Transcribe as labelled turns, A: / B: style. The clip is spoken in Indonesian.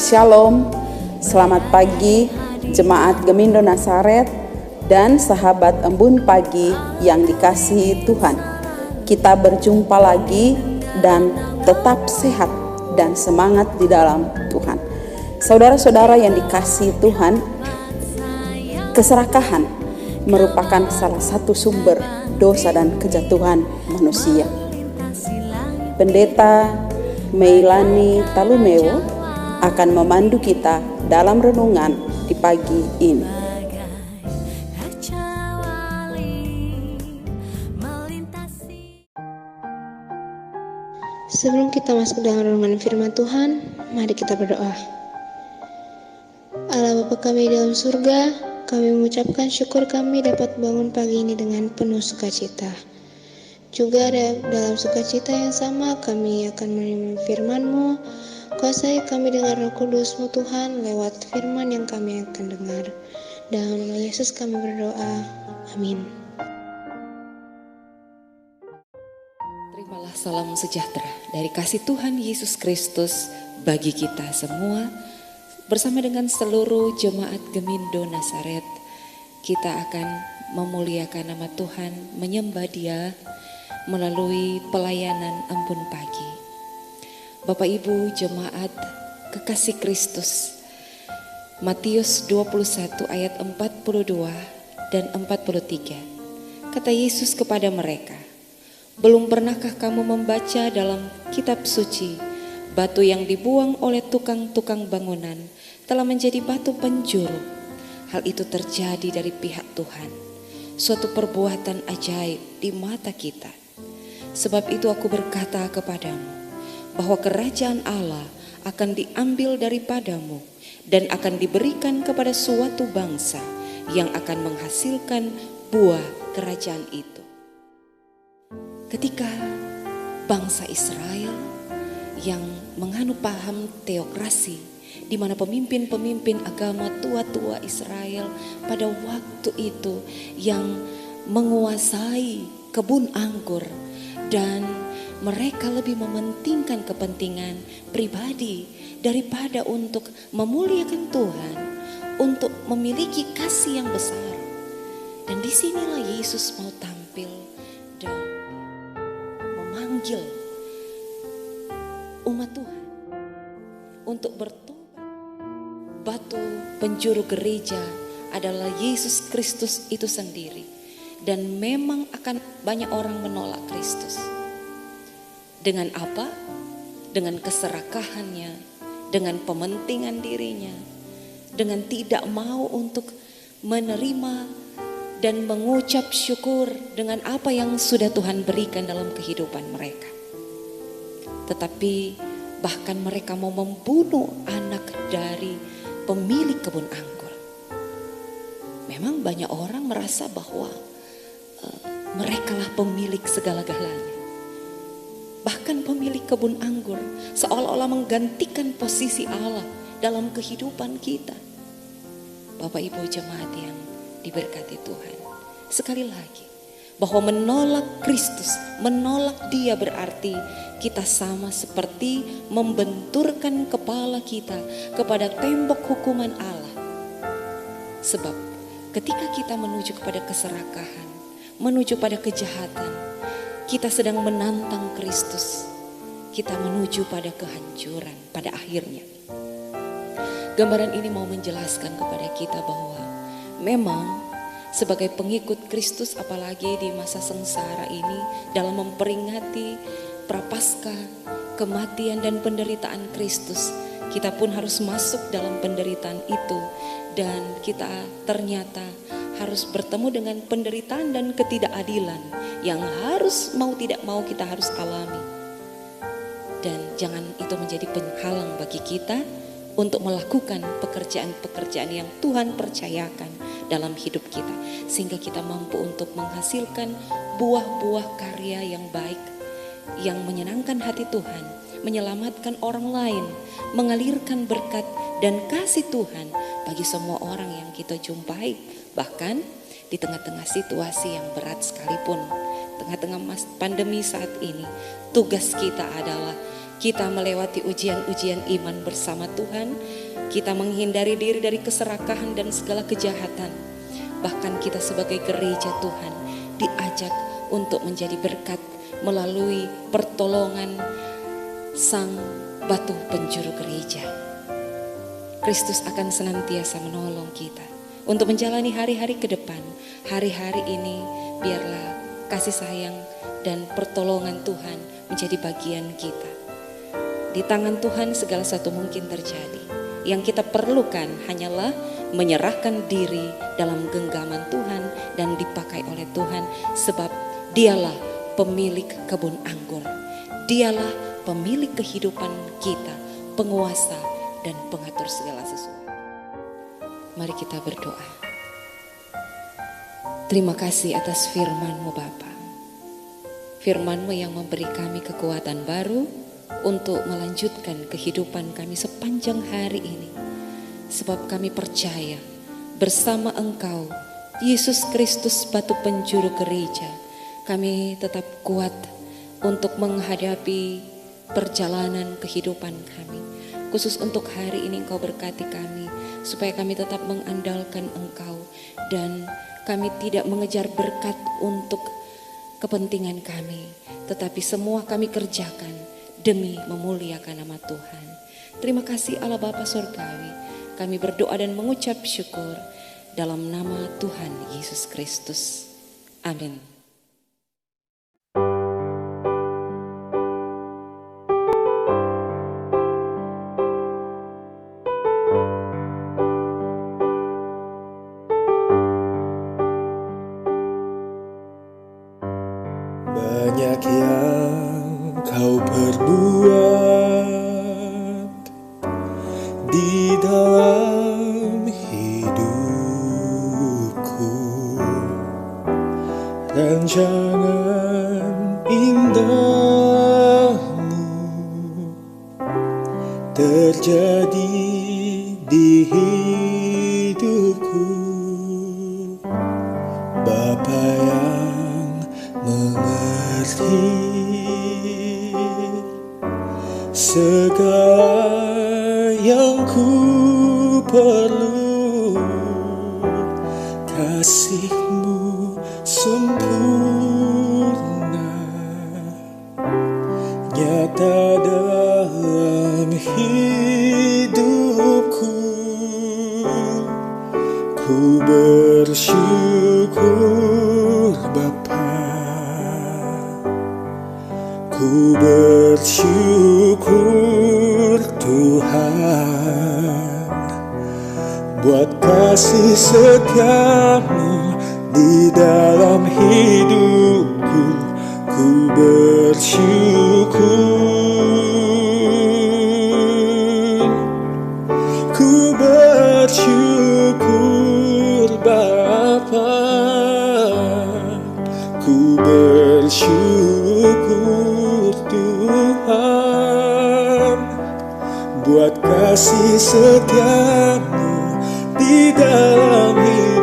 A: Shalom, selamat pagi Jemaat Gemindo Nazaret dan sahabat Embun Pagi yang dikasihi Tuhan. Kita berjumpa lagi dan tetap sehat dan semangat di dalam Tuhan. Saudara-saudara yang dikasihi Tuhan, keserakahan merupakan salah satu sumber dosa dan kejatuhan manusia. Pendeta Meilani Talumewo akan memandu kita dalam renungan di pagi ini.
B: Sebelum kita masuk dalam renungan firman Tuhan, mari kita berdoa. Allah Bapa kami dalam surga, kami mengucapkan syukur kami dapat bangun pagi ini dengan penuh sukacita. Juga dalam sukacita yang sama kami akan menerima firman-Mu. Kuasai kami dengan Roh Kudus-Mu Tuhan lewat firman yang kami akan dengar. Dalam nama Yesus kami berdoa. Amin.
C: Terimalah salam sejahtera dari kasih Tuhan Yesus Kristus bagi kita semua. Bersama dengan seluruh jemaat Gemindo Nazaret, kita akan memuliakan nama Tuhan, menyembah Dia melalui pelayanan Embun Pagi. Bapak Ibu jemaat kekasih Kristus, Matius 21 ayat 42 dan 43. Kata Yesus kepada mereka, "Belum pernahkah kamu membaca dalam kitab suci, batu yang dibuang oleh tukang-tukang bangunan telah menjadi batu penjuru? Hal itu terjadi dari pihak Tuhan, suatu perbuatan ajaib di mata kita. Sebab itu aku berkata kepadamu, bahwa kerajaan Allah akan diambil daripadamu dan akan diberikan kepada suatu bangsa yang akan menghasilkan buah kerajaan itu." Ketika bangsa Israel yang menganut paham teokrasi, di mana pemimpin-pemimpin agama tua-tua Israel pada waktu itu yang menguasai kebun anggur, dan mereka lebih mementingkan kepentingan pribadi daripada untuk memuliakan Tuhan, untuk memiliki kasih yang besar. Dan disinilah Yesus mau tampil dan memanggil umat Tuhan untuk bertobat. Batu penjuru gereja adalah Yesus Kristus itu sendiri. Dan memang akan banyak orang menolak Kristus. Dengan apa? Dengan keserakahannya, dengan pementingan dirinya, dengan tidak mau untuk menerima dan mengucap syukur dengan apa yang sudah Tuhan berikan dalam kehidupan mereka. Tetapi bahkan mereka mau membunuh anak dari pemilik kebun anggur. Memang banyak orang merasa bahwa merekalah pemilik segala-galanya. Bahkan pemilik kebun anggur seolah-olah menggantikan posisi Allah dalam kehidupan kita. Bapak Ibu jemaat yang diberkati Tuhan, sekali lagi, bahwa menolak Kristus, menolak Dia berarti kita sama seperti membenturkan kepala kita kepada tembok hukuman Allah. Sebab ketika kita menuju kepada keserakahan, menuju pada kejahatan, kita sedang menantang Kristus. Kita menuju pada kehancuran pada akhirnya. Gambaran ini mau menjelaskan kepada kita bahwa memang sebagai pengikut Kristus, apalagi di masa sengsara ini, dalam memperingati prapaskah, kematian dan penderitaan Kristus, kita pun harus masuk dalam penderitaan itu. Dan kita ternyata harus bertemu dengan penderitaan dan ketidakadilan yang harus mau tidak mau kita harus alami. Dan jangan itu menjadi penghalang bagi kita untuk melakukan pekerjaan-pekerjaan yang Tuhan percayakan dalam hidup kita, sehingga kita mampu untuk menghasilkan buah-buah karya yang baik, yang menyenangkan hati Tuhan, menyelamatkan orang lain, mengalirkan berkat dan kasih Tuhan bagi semua orang yang kita jumpai. Bahkan di tengah-tengah situasi yang berat sekalipun, tengah-tengah pandemi saat ini, tugas kita adalah Kita melewati ujian-ujian iman bersama Tuhan. Kita menghindari diri dari keserakahan dan segala kejahatan. Bahkan kita sebagai gereja Tuhan diajak untuk menjadi berkat melalui pertolongan Sang Batu Penjuru Gereja. Kristus akan senantiasa menolong kita untuk menjalani hari-hari ke depan. Hari-hari ini biarlah kasih sayang dan pertolongan Tuhan menjadi bagian kita. Di tangan Tuhan segala sesuatu mungkin terjadi. Yang kita perlukan hanyalah menyerahkan diri dalam genggaman Tuhan dan dipakai oleh Tuhan, sebab Dialah pemilik kebun anggur. Dialah pemilik kehidupan kita, penguasa dan pengatur segala sesuatu. Mari kita berdoa. Terima kasih atas firman-Mu Bapa. Firman-Mu yang memberi kami kekuatan baru untuk melanjutkan kehidupan kami sepanjang hari ini. Sebab kami percaya bersama Engkau, Yesus Kristus Batu Penjuru Gereja, kami tetap kuat untuk menghadapi perjalanan kehidupan kami. Khusus untuk hari ini Engkau berkati kami, supaya kami tetap mengandalkan Engkau dan kami tidak mengejar berkat untuk kepentingan kami, tetapi semua kami kerjakan demi memuliakan nama Tuhan. Terima kasih Allah Bapa Surgawi. Kami berdoa dan mengucap syukur dalam nama Tuhan Yesus Kristus. Amin.
D: Banyak yang kau perbuat di dalam hidupku, rancangan indahmu terjadi di hidupku. Bapa yang mengerti segala yang ku perlu, kasih-Mu sempurna nyata dalam hidupku. Ku bersyukur Bapa, ku bersyukur Tuhan, buat kasih setia-Mu di dalam hidupku. Ku bersyukur, ku bersyukur Bapa, ku bersyukur Tuhan, buat kasih setia-Mu di dalam hidup.